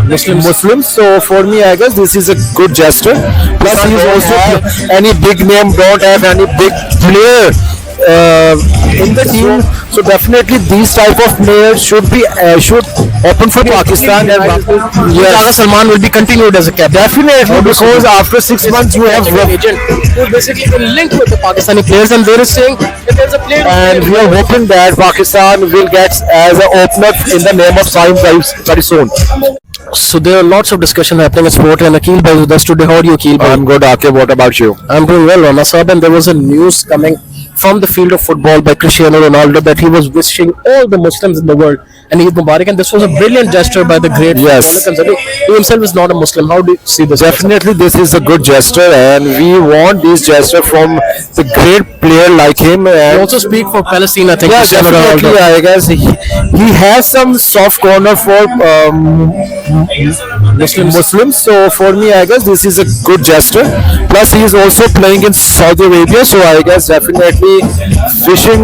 Muslims. So for me, I guess this is a good gesture. Plus, he's also any big name, don't have any big player in the team. So definitely these type of players should open for Pakistan. And yes, Salman will be continued as a captain. definitely because after 6 months you have An agent who basically been linked with the Pakistani players, and there is saying that there's a player. and we are hoping that Pakistan will get as an opener in the name of Saim very soon. So there are lots of discussion happening in sport, and Akil Bhai with us today. How are you, Akil Bhai? I'm good, Akib. What about you? I'm doing well, Rana Saab, and there was a news coming from the field of football by Cristiano Ronaldo that he was wishing all the Muslims in the world and Eid Mubarak, and this was a brilliant gesture by the great Yes. footballer, considering he himself is not a Muslim. How do you see this? Definitely, this is a good gesture, and we want this gesture from the great player like him. He And also speak for Palestine, I think. yeah, Cristiano definitely, Ronaldo. I guess he has some soft corner for Muslims. So for me, I guess this is a good gesture. Plus, he is also playing in Saudi Arabia, so I guess definitely wishing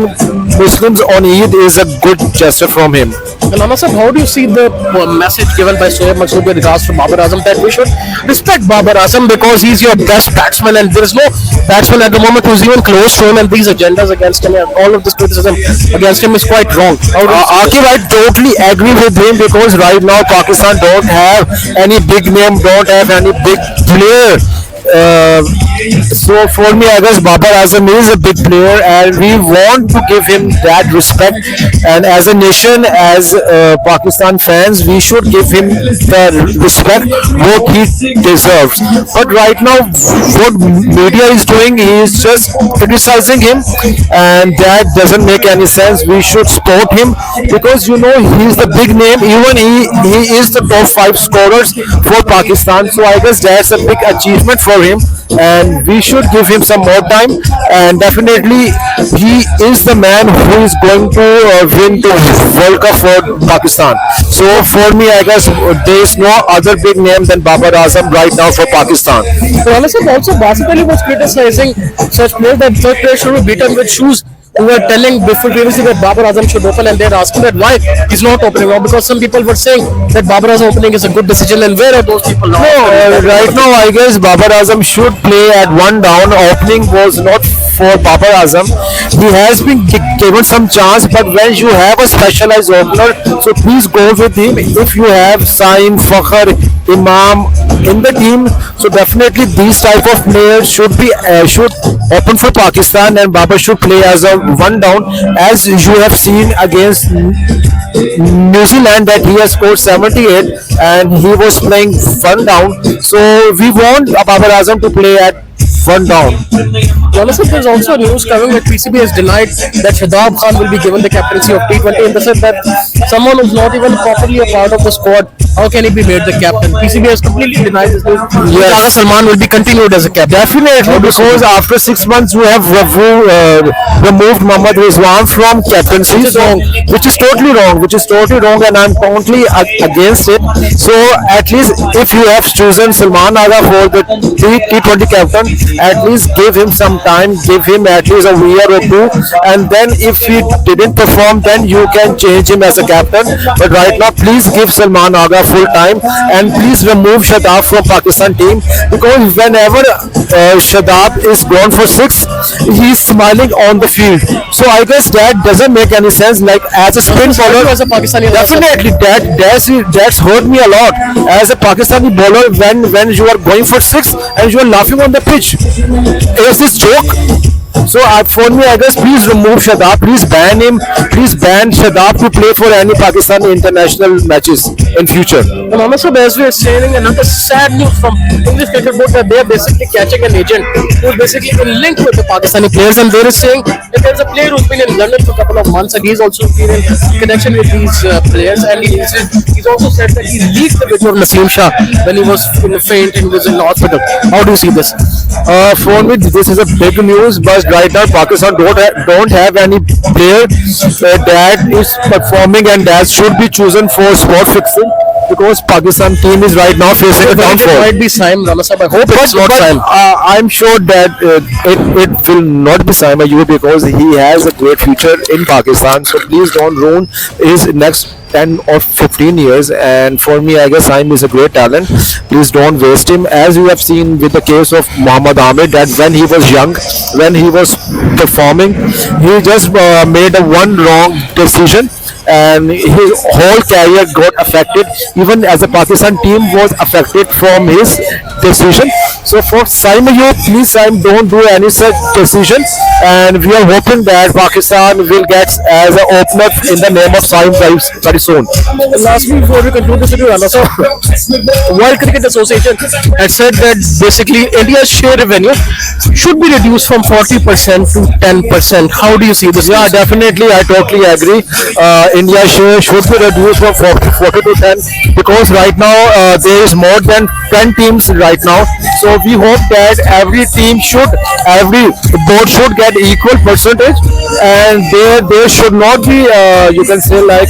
Muslims on Eid is a good gesture from him. And Rana Saab, how do you see the message given by Shoaib Masood with regards to Babar Azam that we should respect Babar Azam because he's your best batsman, and there is no batsman at the moment who's even close to him, and these agendas against him and all of this criticism against him is quite wrong. How do you see Akib, I totally agree with him because right now Pakistan don't have any big name, don't have any big player. So for me, I guess Babar Azam is a big player, and we want to give him that respect. And as a nation, as Pakistan fans, we should give him the respect what he deserves. But right now, what media is doing, he is just criticizing him, and that doesn't make any sense. We should support him because he's the big name. Even he is the top 5 scorers for Pakistan. So I guess that's a big achievement for him, and we should give him some more time. And definitely, he is the man who is going to win the World Cup for Pakistan. So for me, I guess there is no other big name than Babar Azam right now for Pakistan. So honestly, also Basipali was criticizing such players that third player should be beaten with shoes. Who were telling before previously that Babar Azam should open, and they're asking that why he's not opening now, because some people were saying that Babar Azam opening is a good decision, and where are those people now? No, right now I guess Babar Azam should play at one down. Opening was not for Babar Azam. He has been given some chance, but when you have a specialized opener, so please go with him. If you have Saim, Fakhr, Imam in the team, so definitely these type of players should open for Pakistan, and Babar should play as a one down, as you have seen against New Zealand that he has scored 78 and he was playing one down. So we want Babar Azam to play at one down. Honestly, there's also news coming that PCB has denied that Shadab Khan will be given the captaincy of T20, and they said that someone who's not even properly a part of the squad, how can he be made the captain? PCB has completely denied this news. Yes. Salman will be continued as a captain. Definitely, because after 6 months you have removed Mohammad Rizwan from captaincy, which is totally wrong. And I'm totally against it. So at least if you have chosen Salman Agha for the T20 captain, at least give him some time, give him at least a year or two, and then if he didn't perform, then you can change him as a captain. But right now, please give Salman Agha full time, and please remove Shadab from Pakistan team, because whenever Shadab is gone for 6, he's smiling on the field. So I guess that doesn't make any sense. Like as a spin bowler, As a Pakistani, definitely that's hurt me a lot as a Pakistani bowler when you are going for 6 and you are laughing on the pitch. Is this joke? So for me, I guess please remove Shadab, please ban him, please ban Shadab to play for any Pakistani international matches in future. And also, as we are saying, another sad news from English cricket board that they are basically catching an agent who's basically been linked with the Pakistani players, and they are saying that there's a player who's been in London for a couple of months, and he's also been in connection with these players, and he's also said that he leaked the video of Naseem Shah when he was in a faint and was in the hospital. How do you see this? For me, this is a big news, but right now Pakistan don't have any player that is performing and that should be chosen for sport fixing, because Pakistan team is right now facing a It downfall. might be Saim Ramasab. I hope it's not But Saim. I'm sure that it will not be Saim Ayub, because he has a great future in Pakistan. So please don't ruin his next 10 or 15 years, and for me, I guess Saim is a great talent. Please don't waste him, as you have seen with the case of Muhammad Ahmed, that when he was young, when he was performing, he just made a one wrong decision, and his whole career got affected. Even as a Pakistan team was affected from his decision. So for Saim Ayub, please Saim, don't do any such decision, and we are hoping that Pakistan will get as an opener in the name of Saim very soon. Lastly, before we conclude this video, Rana, so World Cricket Association had said that basically India's share revenue should be reduced from 40% to 10%. How do you see this? Yeah, definitely. I totally agree. India's share should be reduced from 40 to 10, because right now there is more than 10 teams right now. So we hope that every board should get equal percentage, and there should not be you can say like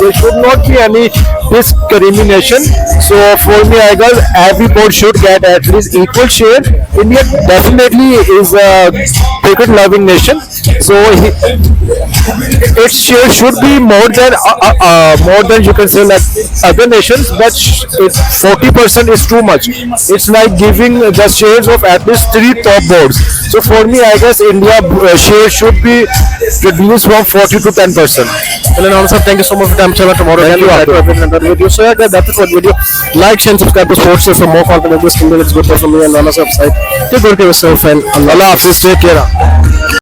there should not be any discrimination. So for me, I guess every board should get at least equal share. India definitely is a cricket loving nation, so its share should be more than you can say like other nations, but 40% is too much. It's like giving the shares of at least 3 top boards. So for me, I guess India share should be reduced from 40 to 10%. Well, and also thank you so much for your time. Tomorrow Thank again, you, we'll try to Abdul. update another video. So yeah, guys, that's it for the video. Like, share, and subscribe to Sports Show for more content of this. It's good for me and Rana's website. Take care of yourself and Allah Hafiz, take care.